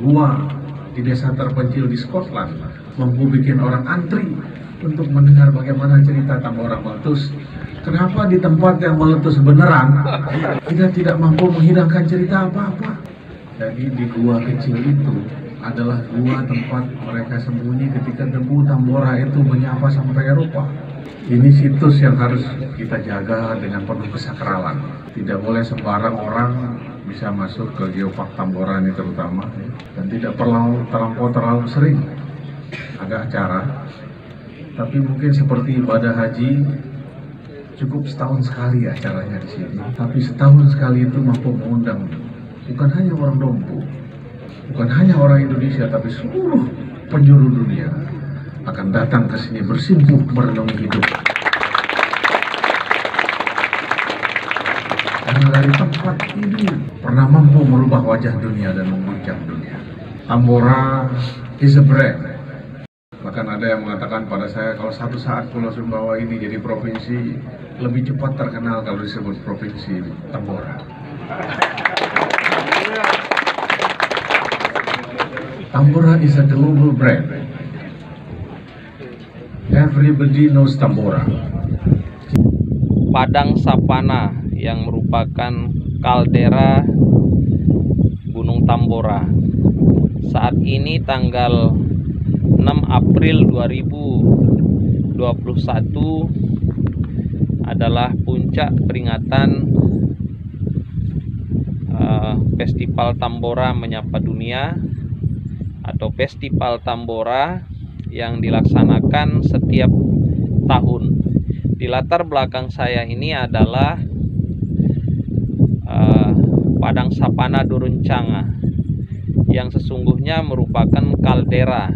gua di desa terpencil di Scotland mampu bikin orang antri untuk mendengar bagaimana cerita Tambora meletus. Kenapa di tempat yang meletus beneran kita tidak mampu menghidangkan cerita apa-apa? Jadi di gua kecil itu adalah gua tempat mereka sembunyi ketika debu Tambora itu menyapa sampai Eropa. Ini situs yang harus kita jaga dengan penuh kesakralan. Tidak boleh sembarang orang bisa masuk ke Geopark Tambora ini terutama, dan tidak perlu terlalu sering ada acara. Tapi mungkin seperti ibadah haji, cukup setahun sekali acaranya di sini. Tapi setahun sekali itu mampu mengundang bukan hanya orang Dompu, bukan hanya orang Indonesia, tapi seluruh penjuru dunia akan datang ke sini bersimpuh merenungi hidup. Karena dari tempat ini pernah mampu merubah wajah dunia dan mengguncang dunia. Tambora is a brand. Bahkan ada yang mengatakan pada saya, kalau satu saat Pulau Sumbawa ini jadi provinsi, lebih cepat terkenal kalau disebut provinsi Tambora. Tambora is a global brand. Everybody knows Tambora. Padang Sapana yang merupakan kaldera Gunung Tambora. Saat ini tanggal 6 April 2021 adalah puncak peringatan Festival Tambora Menyapa Dunia atau Festival Tambora yang dilaksanakan setiap tahun. Di latar belakang saya ini adalah Padang Sapana Duruncanga yang sesungguhnya merupakan kaldera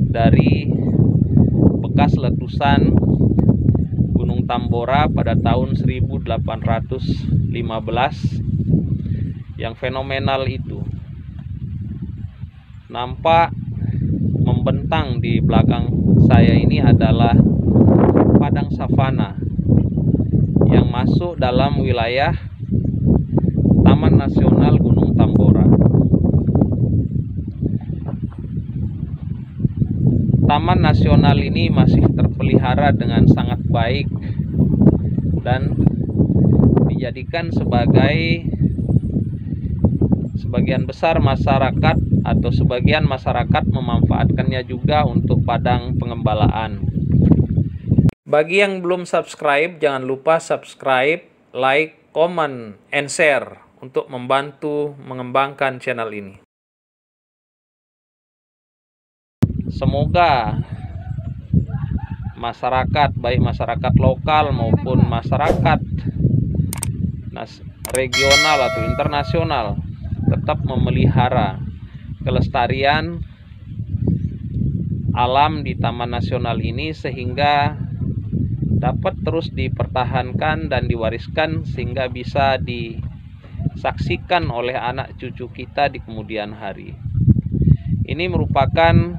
dari bekas letusan Gunung Tambora pada tahun 1815 yang fenomenal itu. Nampak membentang di belakang saya ini adalah padang savana yang masuk dalam wilayah Taman Nasional Gunung Tambora. Taman Nasional ini masih terpelihara dengan sangat baik dan dijadikan sebagian besar masyarakat atau sebagian masyarakat memanfaatkannya juga untuk padang pengembalaan. Bagi yang belum subscribe, jangan lupa subscribe, like, comment, and share untuk membantu mengembangkan channel ini. Semoga masyarakat, baik masyarakat lokal maupun masyarakat regional atau internasional, tetap memelihara kelestarian alam di Taman Nasional ini sehingga dapat terus dipertahankan dan diwariskan sehingga bisa disaksikan oleh anak cucu kita di kemudian hari. Ini merupakan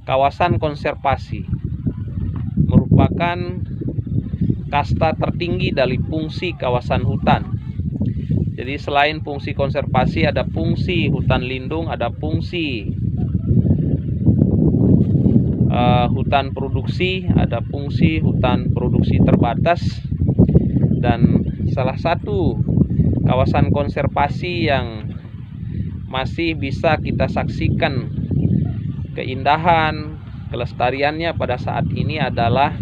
kawasan konservasi, merupakan kasta tertinggi dari fungsi kawasan hutan. Jadi selain fungsi konservasi, ada fungsi hutan lindung, ada fungsi hutan produksi, ada fungsi hutan produksi terbatas, dan salah satu kawasan konservasi yang masih bisa kita saksikan keindahan kelestariannya pada saat ini adalah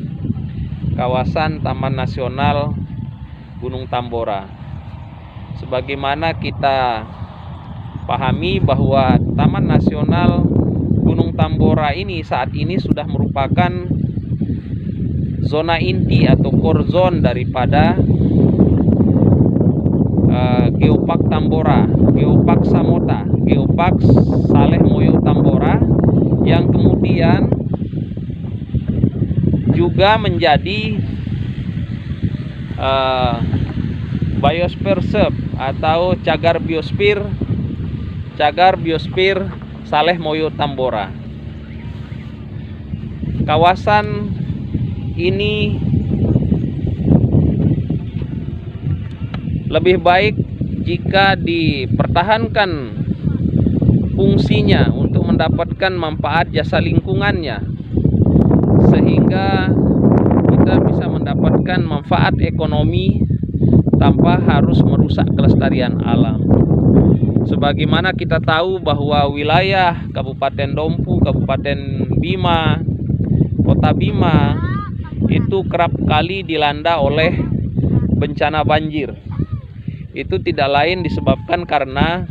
kawasan Taman Nasional Gunung Tambora. Sebagaimana kita pahami bahwa Taman Nasional Gunung Tambora ini saat ini sudah merupakan zona inti atau core zone daripada Geopark Tambora, Geopark Samota, Geopark Saleh Moyo Tambora, yang kemudian juga menjadi Biosphere Reserve atau cagar biosfer Saleh Moyo Tambora. Kawasan ini lebih baik jika dipertahankan fungsinya, untuk mendapatkan manfaat jasa lingkungannya, sehingga kita bisa mendapatkan manfaat ekonomi tanpa harus merusak kelestarian alam. Sebagaimana kita tahu bahwa wilayah Kabupaten Dompu, Kabupaten Bima, Kota Bima itu kerap kali dilanda oleh bencana banjir. Itu tidak lain disebabkan karena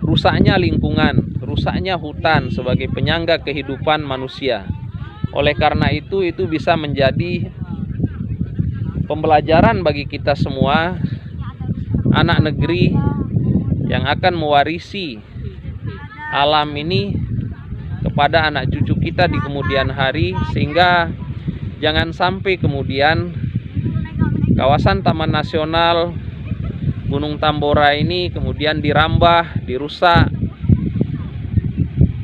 rusaknya lingkungan, rusaknya hutan sebagai penyangga kehidupan manusia. Oleh karena itu bisa menjadi pembelajaran bagi kita semua, anak negeri yang akan mewarisi alam ini kepada anak cucu kita di kemudian hari, sehingga jangan sampai kemudian kawasan Taman Nasional Gunung Tambora ini kemudian dirambah, dirusak.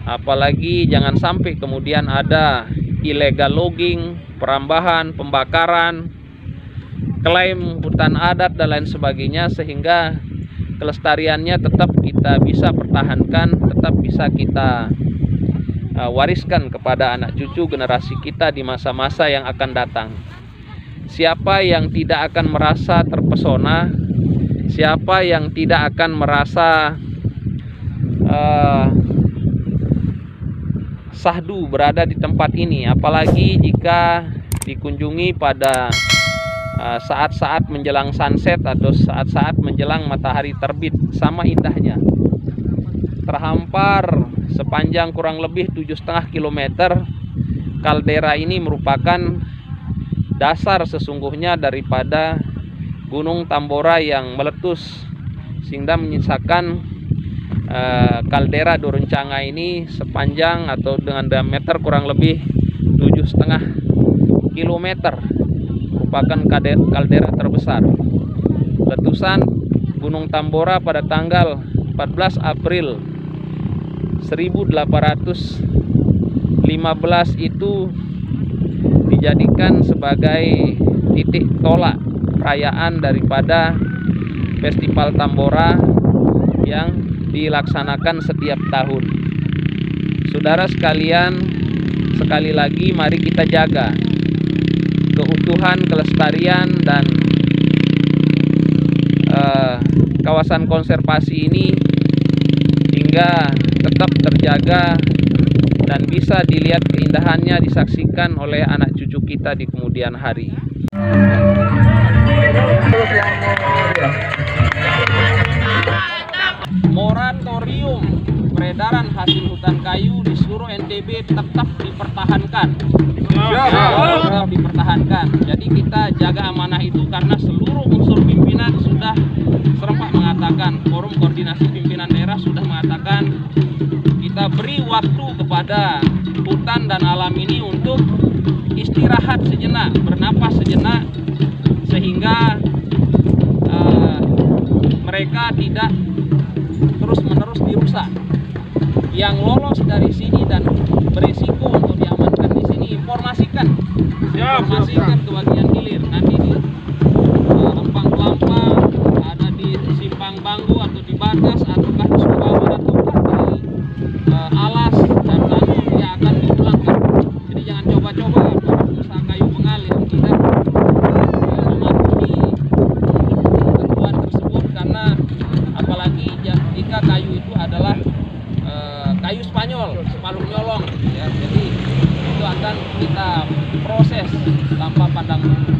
Apalagi jangan sampai kemudian ada illegal logging, perambahan, pembakaran, klaim hutan adat dan lain sebagainya, sehingga kelestariannya tetap kita bisa pertahankan, tetap bisa kita wariskan kepada anak cucu generasi kita di masa-masa yang akan datang. Siapa yang tidak akan merasa terpesona, siapa yang tidak akan merasa sahdu berada di tempat ini, apalagi jika dikunjungi pada saat-saat menjelang sunset atau saat-saat menjelang matahari terbit. Sama indahnya, terhampar sepanjang kurang lebih 7,5 km. Kaldera ini merupakan dasar sesungguhnya daripada Gunung Tambora yang meletus, sehingga menyisakan kaldera Dorencanga ini sepanjang atau dengan diameter kurang lebih 7,5 km, merupakan kaldera terbesar. Letusan Gunung Tambora pada tanggal 14 April 1815 itu dijadikan sebagai titik tolak perayaan daripada Festival Tambora yang dilaksanakan setiap tahun. Saudara sekalian, sekali lagi mari kita jaga keutuhan, kelestarian, dan kawasan konservasi ini hingga tetap terjaga dan bisa dilihat keindahannya, disaksikan oleh anak cucu kita di kemudian hari. Moratorium peredaran hasil hutan kayu di seluruh NTB tetap dipertahankan. Tetap dipertahankan. Jadi kita jaga amanah itu karena seluruh unsur pimpinan sudah serempak mengatakan, forum koordinasi pimpinan daerah sudah mengatakan kita beri waktu kepada hutan dan alam ini untuk istirahat sejenak, bernapas sejenak, sehingga mereka tidak terus-menerus dirusak. Yang lolos dari sini dan berisiko untuk diamankan di sini, informasikan ke bagian hilir. Nanti di Empang Pelampa, ada di Simpang Banggu atau di Batas, ataukah di Sumbawa, ataukah di Alas dan Banggu yang akan dipulangkan. Jadi jangan coba-coba usaha kayu mengalir, tidak mematuhi ketentuan tersebut, karena apalagi jika kayu itu adalah kayu Spanyol, Spalung nyolong, ya, jadi itu akan kita proses tanpa pandang bulu.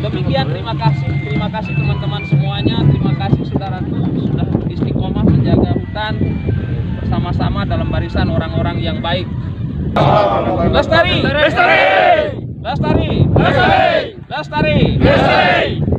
Demikian, terima kasih teman-teman semuanya, terima kasih saudaraku sudah istiqomah menjaga hutan bersama-sama dalam barisan orang-orang yang baik. Lestari, lestari, lestari, lestari, lestari, lestari.